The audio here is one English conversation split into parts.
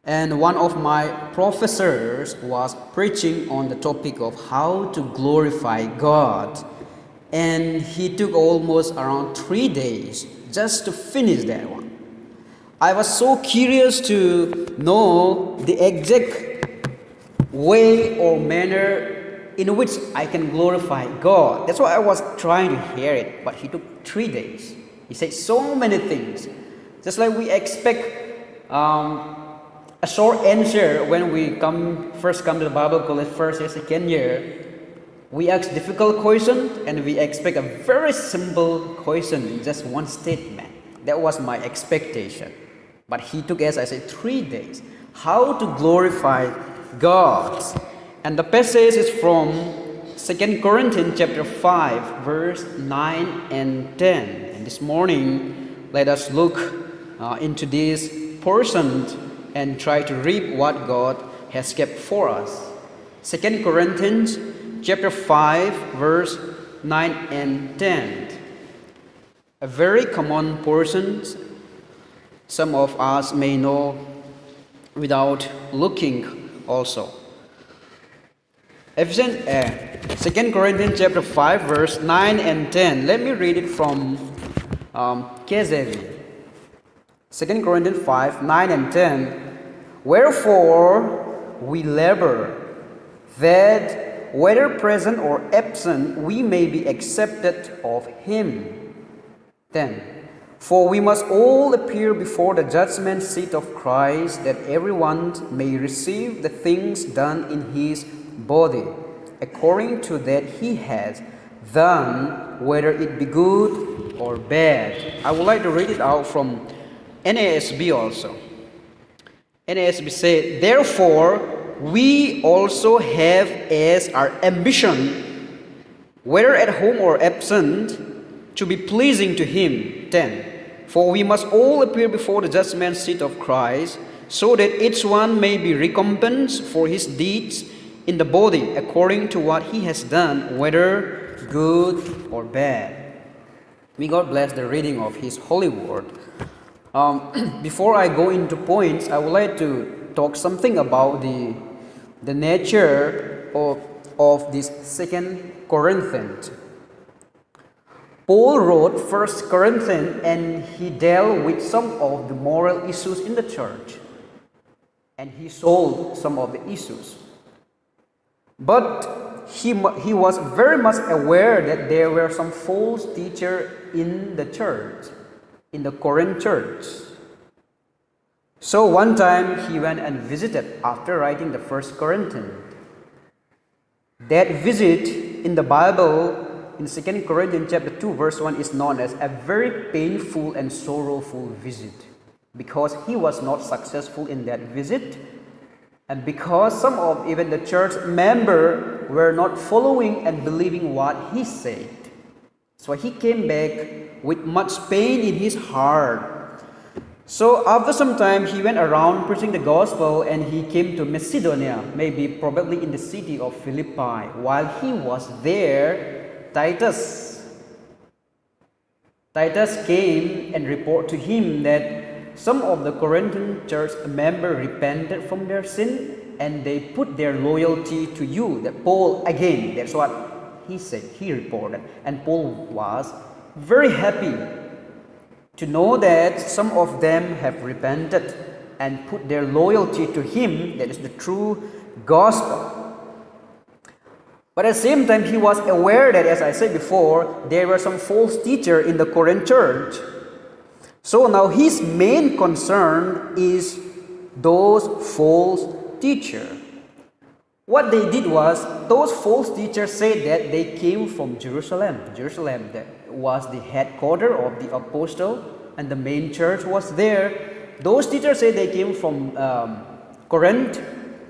And one of my professors was preaching on the topic of how to glorify God. And he took almost around 3 days just to finish that one. I was so curious to know the exact way or manner in which I can glorify God. That's why I was trying to hear it, but he took 3 days. He said so many things. Just like we expect a short answer when we first come to the Bible college first year, second year. We ask difficult question and we expect a very simple question in just one statement. That was my expectation. But he took, as I said, 3 days. How to glorify God. And the passage is from 2 Corinthians chapter 5, verse 9 and 10. And this morning, let us look into this portion and try to read what God has kept for us. 2 Corinthians chapter 5, verse 9 and 10. A very common portion. Some of us may know without looking also. 2 Corinthians chapter 5, verse 9 and 10. Let me read it from KJV. 2 Corinthians 5, 9 and 10. Wherefore we labor, that whether present or absent, we may be accepted of Him. 10. For we must all appear before the judgment seat of Christ, that everyone may receive the things done in his body, according to that he has done, whether it be good or bad. I would like to read it out from NASB also. NASB said, therefore we also have as our ambition, whether at home or absent, to be pleasing to Him. 10. For we must all appear before the judgment seat of Christ, so that each one may be recompensed for his deeds in the body, according to what he has done, whether good or bad. May God bless the reading of His holy word. Before I go into points, I would like to talk something about the nature of this 2 Corinthians. Paul wrote 1 Corinthians and he dealt with some of the moral issues in the church. And he solved some of the issues. But he was very much aware that there were some false teachers in the church, in the Corinth church. So one time he went and visited after writing the 1 Corinthians. That visit in the Bible, in 2 Corinthians chapter 2 verse 1, is known as a very painful and sorrowful visit, because he was not successful in that visit, and because some of even the church members were not following and believing what he said. So he came back with much pain in his heart. So after some time, he went around preaching the gospel, and he came to Macedonia, probably in the city of Philippi. While he was there, Titus came and reported to him that some of the Corinthian church members repented from their sin and they put their loyalty to you. That Paul, again, that's what he said, he reported. And Paul was very happy to know that some of them have repented and put their loyalty to him, that is the true gospel. But at the same time, he was aware that, as I said before, there were some false teachers in the Corinth church. So now his main concern is those false teachers. What they did was, those false teachers said that they came from Jerusalem. Jerusalem that was the headquarters of the apostle, and the main church was there. Those teachers said they came from Corinth.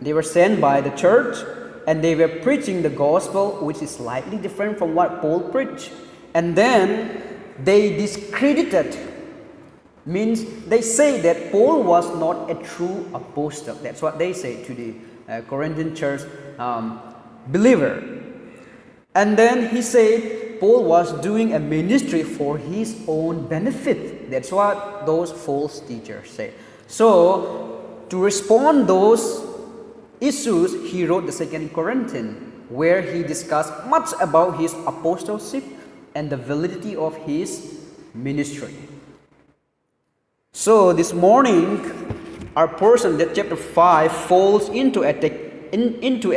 They were sent by the church, and they were preaching the gospel, which is slightly different from what Paul preached. And then they discredited, means they say that Paul was not a true apostle. That's what they say to the Corinthian church believer. And then he said Paul was doing a ministry for his own benefit. That's what those false teachers say. So to respond those issues, he wrote the 2 Corinthians, where he discussed much about his apostleship and the validity of his ministry. So this morning, our portion, that chapter 5, falls into a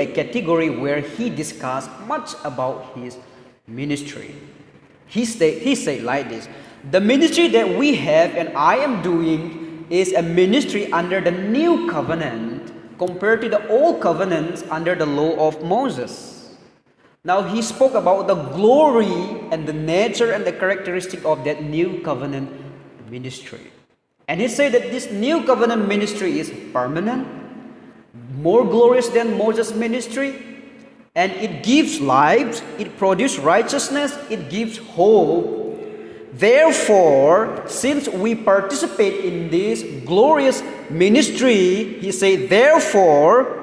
category where he discussed much about his ministry. He said like this: the ministry that we have and I am doing is a ministry under the new covenant compared to the old covenants under the law of Moses. Now he spoke about the glory and the nature and the characteristic of that new covenant ministry. And he said that this new covenant ministry is permanent, more glorious than Moses' ministry, and it gives life, it produces righteousness, it gives hope. Therefore, since we participate in this glorious ministry, he said, therefore,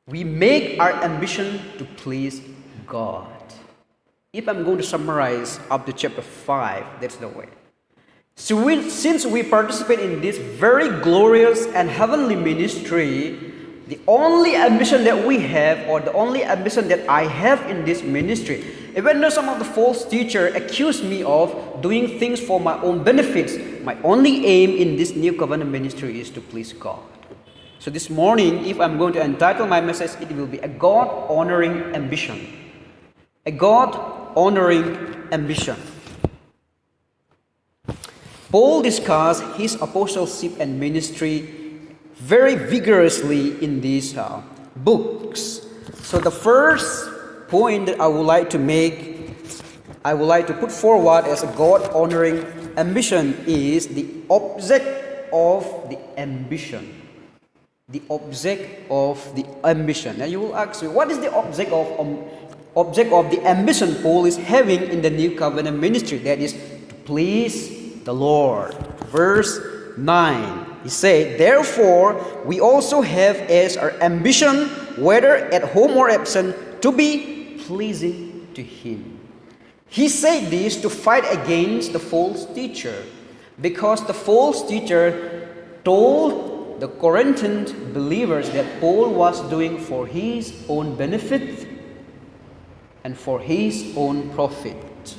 we make our ambition to please God. If I'm going to summarize up to chapter 5, that's the way. So since we participate in this very glorious and heavenly ministry, the only ambition that we have, or the only ambition that I have in this ministry, even though some of the false teachers accuse me of doing things for my own benefits, my only aim in this new covenant ministry is to please God. So this morning, if I'm going to entitle my message, it will be a God-honoring ambition. A God-honoring ambition. Paul discussed his apostleship and ministry very vigorously in these books. So the first point that I would like to put forward as a God-honoring ambition is the object of the ambition. The object of the ambition. Now you will ask me, what is the object of the ambition Paul is having in the new covenant ministry? That is to please the Lord. Verse 9, he said, therefore, we also have as our ambition, whether at home or absent, to be pleasing to Him. He said this to fight against the false teacher, because the false teacher told the Corinthian believers that Paul was doing for his own benefit and for his own profit,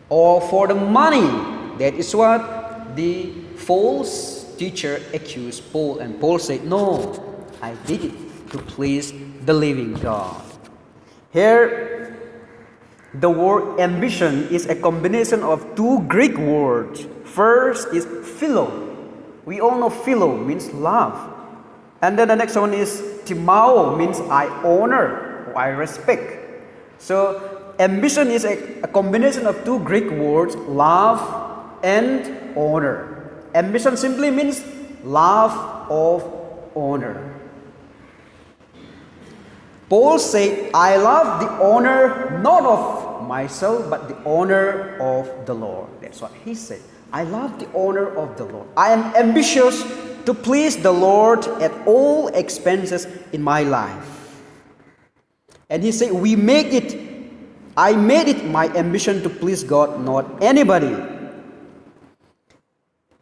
or for the money. That is what the false teacher accused Paul, and Paul said, no, I did it to please the living God. Here, the word ambition is a combination of two Greek words. First is philo. We all know philo means love. And then the next one is timao, means I honor or I respect. So ambition is a combination of two Greek words, love and honor. Ambition simply means love of honor. Paul said, I love the honor not of myself, but the honor of the Lord. That's what he said. I love the honor of the Lord. I am ambitious to please the Lord at all expenses in my life. And he said, I made it my ambition to please God, not anybody.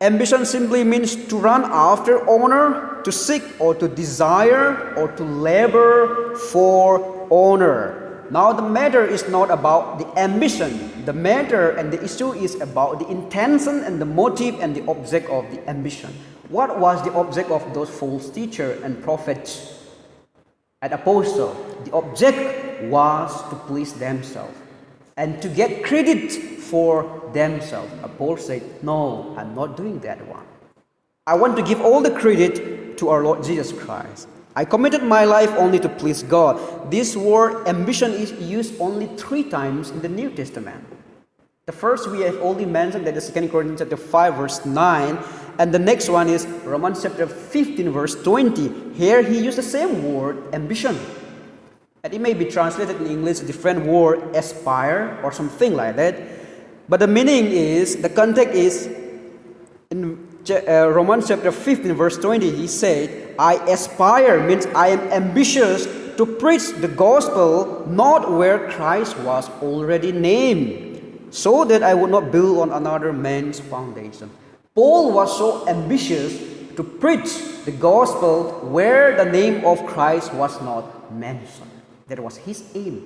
Ambition simply means to run after honor, to seek or to desire or to labor for honor. Now the matter is not about the ambition. The matter and the issue is about the intention and the motive and the object of the ambition. What was the object of those false teachers and prophets and apostles? The object was to please themselves and to get credit for themselves. Paul said, no, I'm not doing that one. I want to give all the credit to our Lord Jesus Christ. I committed my life only to please God. This word ambition is used only 3 times in the New Testament. The first we have already mentioned, that is 2 Corinthians chapter 5 verse 9. And the next one is Romans chapter 15 verse 20. Here he used the same word, ambition. And it may be translated in English, a different word, aspire or something like that. But the meaning is, the context is, in Romans chapter 15 verse 20, he said, I aspire means I am ambitious to preach the gospel not where Christ was already named, so that I would not build on another man's foundation. Paul was so ambitious to preach the gospel where the name of Christ was not mentioned. That was his aim.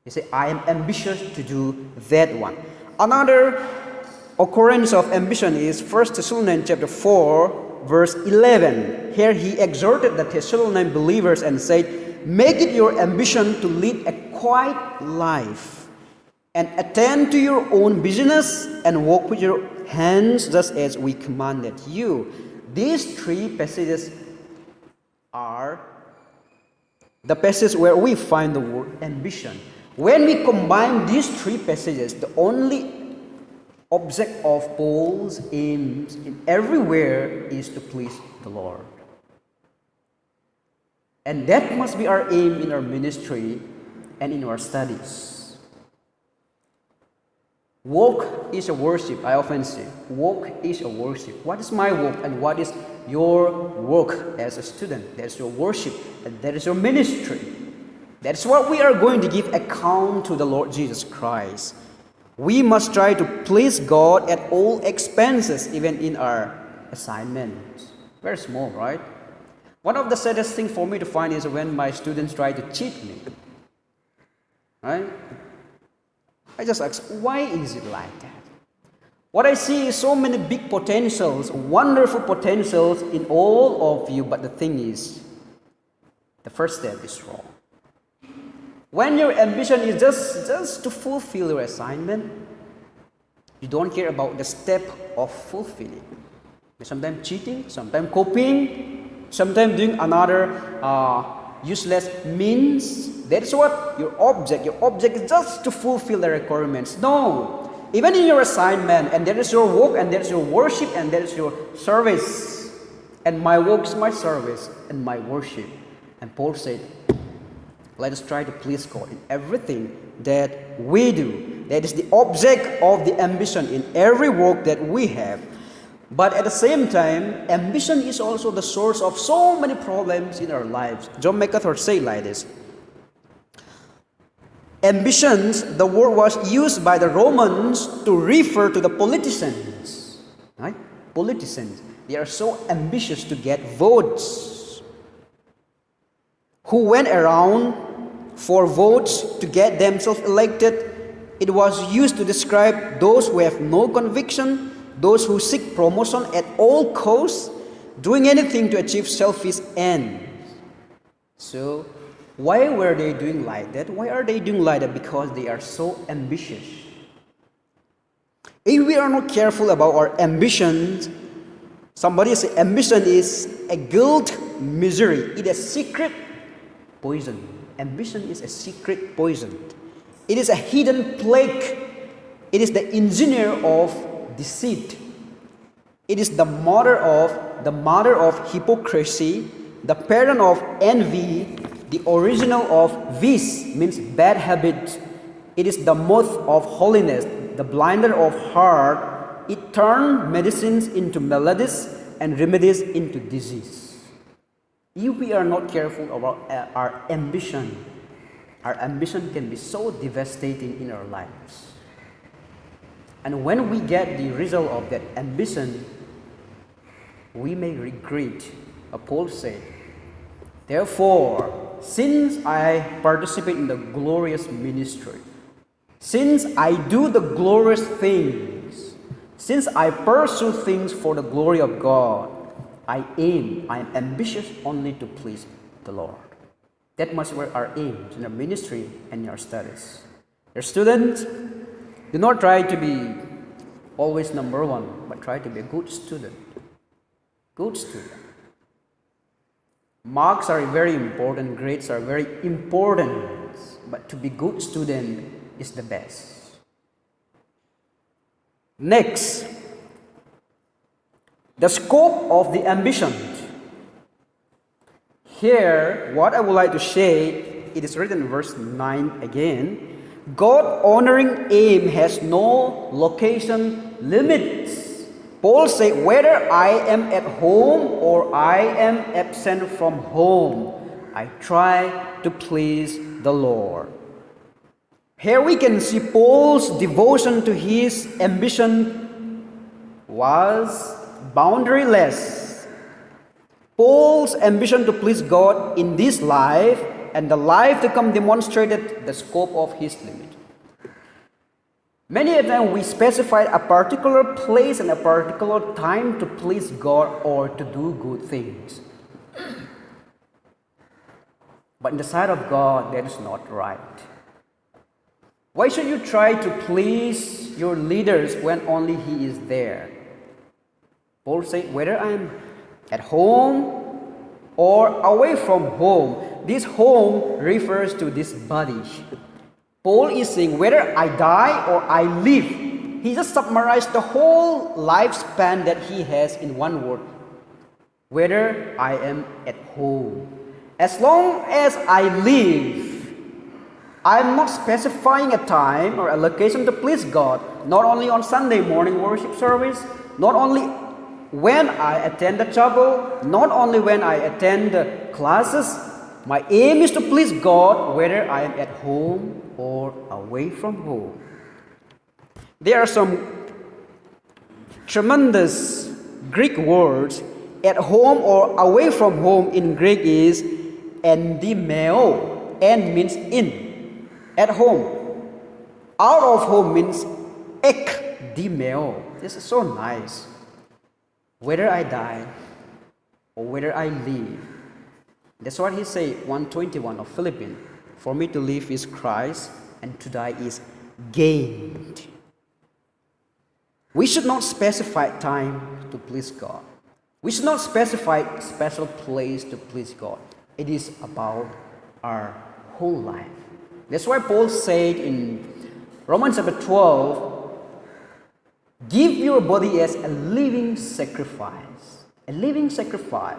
He said, I am ambitious to do that one. Another occurrence of ambition is 1 Thessalonians chapter 4, verse 11. Here he exhorted the Thessalonian believers and said, make it your ambition to lead a quiet life and attend to your own business and walk with your hands just as we commanded you. These three passages are the passage where we find the word ambition. When we combine these three passages, the only object of Paul's aims in everywhere is to please the Lord. And that must be our aim in our ministry and in our studies. Work is a worship, I often say. Work is a worship. What is my work and what is your work as a student? That's your worship and that is your ministry. That's what we are going to give account to the Lord Jesus Christ. We must try to please God at all expenses, even in our assignments. Very small, right? One of the saddest things for me to find is when my students try to cheat me. Right? I just ask, why is it like that? What I see is so many big potentials, wonderful potentials in all of you, but the thing is, the first step is wrong. When your ambition is just to fulfill your assignment, you don't care about the step of fulfilling. Sometimes cheating, sometimes copying, sometimes doing another useless means. That's what your object is just to fulfill the requirements. No, even in your assignment, and that is your work, and that is your worship, and that is your service. And my work is my service, and my worship. And Paul said, let us try to please God in everything that we do. That is the object of the ambition in every work that we have. But at the same time, ambition is also the source of so many problems in our lives. John MacArthur said like this. Ambitions, the word was used by the Romans to refer to the politicians. Right? Politicians. They are so ambitious to get votes. Who went around for votes to get themselves elected. It was used to describe those who have no conviction, those who seek promotion at all costs, doing anything to achieve selfish ends. So, why were they doing like that? Why are they doing like that? Because they are so ambitious. If we are not careful about our ambitions, somebody say ambition is a guilt misery. It is a secret poison. Ambition is a secret poison. It is a hidden plague. It is the engineer of deceit. It is the mother of hypocrisy, the parent of envy, the original of vice, means bad habits. It is the moth of holiness, the blinder of heart. It turned medicines into maladies and remedies into disease. If we are not careful about our ambition can be so devastating in our lives. And when we get the result of that ambition, we may regret. Paul said, therefore, since I participate in the glorious ministry, since I do the glorious things, since I pursue things for the glory of God, I am ambitious only to please the Lord. That must be our aim in our ministry and in our studies. Dear students, do not try to be always number one, but try to be a good student. Good student. Marks are very important, grades are very important, but to be good student is the best. Next, the scope of the ambition. Here, what I would like to say, it is written in verse 9 again. God-honoring aim has no location limits. Paul said, whether I am at home or I am absent from home, I try to please the Lord. Here we can see Paul's devotion to his ambition was boundaryless. Paul's ambition to please God in this life and the life to come demonstrated the scope of his limit. Many a time we specify a particular place and a particular time to please God or to do good things. But in the sight of God, that is not right. Why should you try to please your leaders when only He is there? Paul said, whether I am at home or away from home, this home refers to this body. Paul is saying, whether I die or I live, he just summarized the whole lifespan that he has in one word. Whether I am at home. As long as I live, I'm not specifying a time or a location to please God, not only on Sunday morning worship service, not only when I attend the chapel, not only when I attend the classes. My aim is to please God whether I am at home or away from home. There are some tremendous Greek words. At home or away from home in Greek is endimeo. En means in. At home. Out of home means ekdimeo. This is so nice. Whether I die or whether I live. That's what he said, 121 of Philippians. For me to live is Christ and to die is gained. We should not specify time to please God. We should not specify a special place to please God. It is about our whole life. That's why Paul said in Romans chapter 12, give your body as a living sacrifice. A living sacrifice.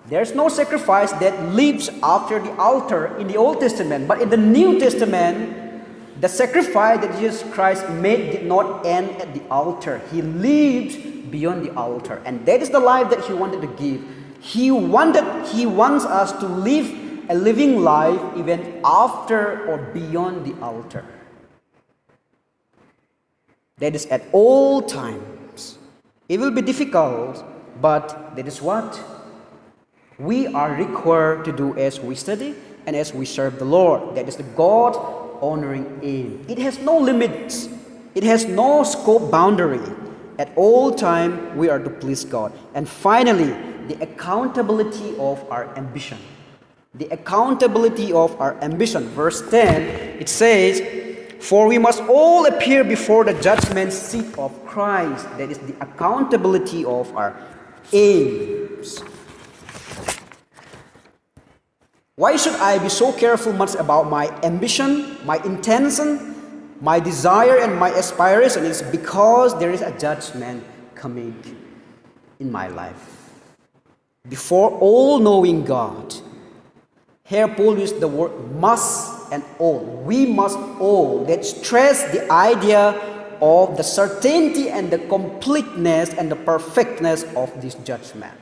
There's no sacrifice that lives after the altar in the Old Testament. But in the New Testament, the sacrifice that Jesus Christ made did not end at the altar. He lived beyond the altar. And that is the life that He wanted to give. He wants us to live a living life even after or beyond the altar. That is at all times. It will be difficult, but that is what we are required to do as we study and as we serve the Lord. That is the God-honoring aim. It has no limits. It has no scope boundary. At all time, we are to please God. And finally, the accountability of our ambition. The accountability of our ambition. Verse 10, it says, for we must all appear before the judgment seat of Christ. That is the accountability of our aims. Why should I be so careful much about my ambition, my intention, my desire and my aspiration? It's because there is a judgment coming in my life. Before all-knowing God. Here Paul used the word must and all. We must all. That stress the idea of the certainty and the completeness and the perfectness of this judgment.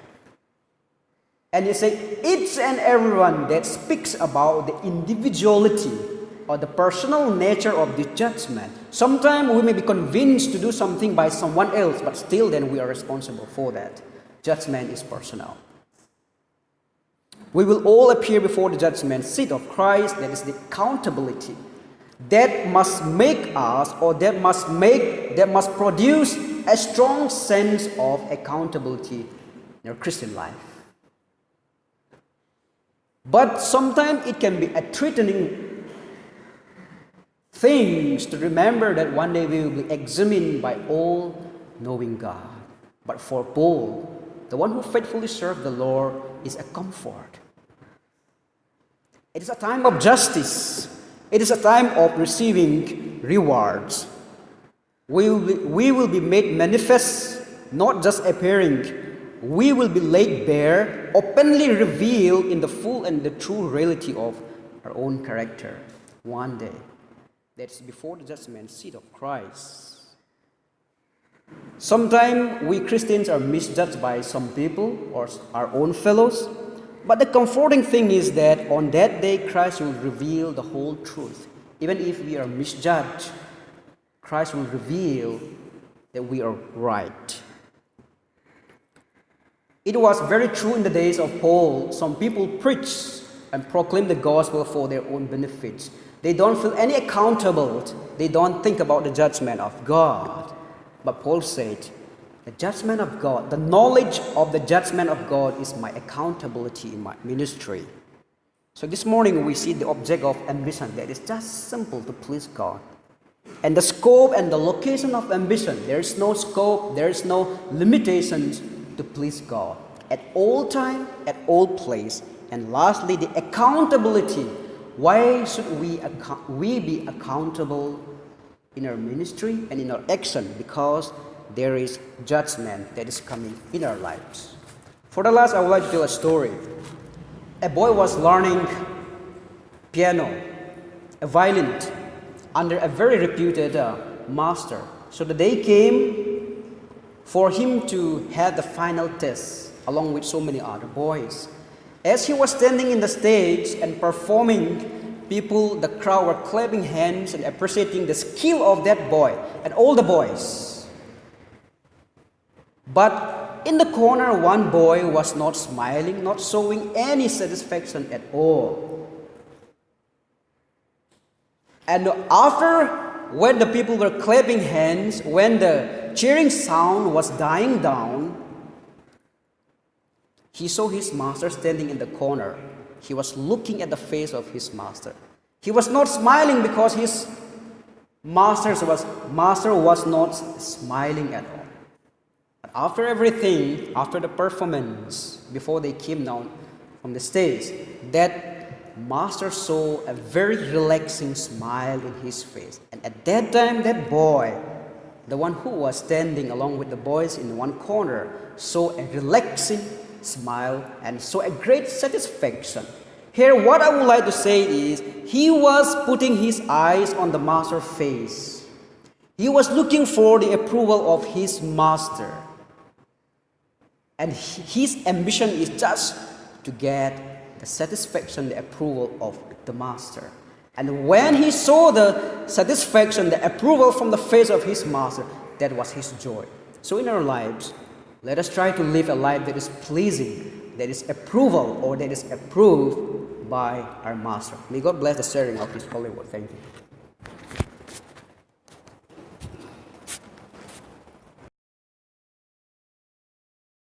And you say, each and everyone that speaks about the individuality or the personal nature of the judgment. Sometimes we may be convinced to do something by someone else, but still then we are responsible for that. Judgment is personal. We will all appear before the judgment seat of Christ. That is the accountability. That must make us, or that must produce a strong sense of accountability in our Christian life. But sometimes it can be a threatening thing to remember that one day we will be examined by all-knowing God. But for Paul, the one who faithfully served the Lord, is a comfort. It is a time of justice. It is a time of receiving rewards. We will be made manifest, not just appearing. We will be laid bare, openly revealed in the full and the true reality of our own character one day. That's before the judgment seat of Christ. Sometimes we Christians are misjudged by some people or our own fellows. But the comforting thing is that on that day, Christ will reveal the whole truth. Even if we are misjudged, Christ will reveal that we are right. It was very true in the days of Paul. Some people preach and proclaim the gospel for their own benefits. They don't feel any accountable. They don't think about the judgment of God. But Paul said, the judgment of God, the knowledge of the judgment of God is my accountability in my ministry. So this morning we see the object of ambition that is just simple to please God. And the scope and the location of ambition, there is no scope, there is no limitations to please God. At all time, at all place. And lastly, the accountability. Why should we be accountable in our ministry and in our action? Because there is judgment that is coming in our lives. For the last, I would like to tell a story. A boy was learning piano, a violin, under a very reputed master. So the day came for him to have the final test along with so many other boys. As he was standing in the stage and performing, the crowd were clapping hands and appreciating the skill of that boy and all the boys. But in the corner, one boy was not smiling, not showing any satisfaction at all. And when the people were clapping hands, when the cheering sound was dying down, he saw his master standing in the corner. He was looking at the face of his master. He was not smiling because his master was not smiling at all. But after everything, after the performance, before they came down from the stage, that master saw a very relaxing smile in his face. And at that time, that boy, the one who was standing along with the boys in one corner, saw a relaxing smile and saw a great satisfaction. Here, what I would like to say is, he was putting his eyes on the master's face. He was looking for the approval of his master. And his ambition is just to get the satisfaction, the approval of the master. And when he saw the satisfaction, the approval from the face of his master, that was his joy. So in our lives, let us try to live a life that is pleasing, that is approval or that is approved by our master. May God bless the sharing of His holy word. Thank you.